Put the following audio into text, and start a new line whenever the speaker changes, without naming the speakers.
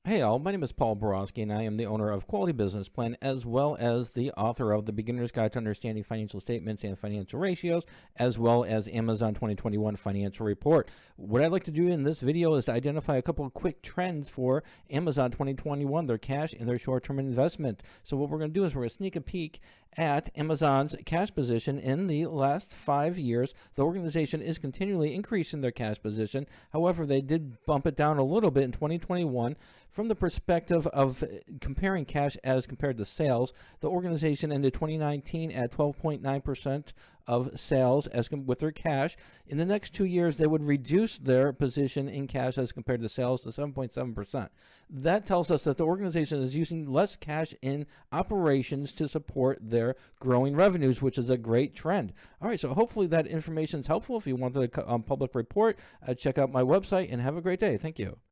Hey all, my name is Paul Borowski and I am the owner of Quality Business Plan as well as the author of The Beginner's Guide to Understanding Financial Statements and Financial Ratios as well as Amazon 2021 Financial Report. What I'd like to do in this video is to identify a couple of quick trends for Amazon 2021, their cash and their short-term investment. So what we're going to do is we're going to sneak a peek at Amazon's cash position in the last 5 years. The organization is continually increasing their cash position. However, they did bump it down a little bit in 2021. From the perspective of comparing cash as compared to sales, the organization ended 2019 at 12.9% of sales with their cash. In the next 2 years, they would reduce their position in cash as compared to sales to 7.7%. That tells us that the organization is using less cash in operations to support their growing revenues, which is a great trend. All right, so hopefully that information is helpful. If you want the public report, check out my website and have a great day. Thank you.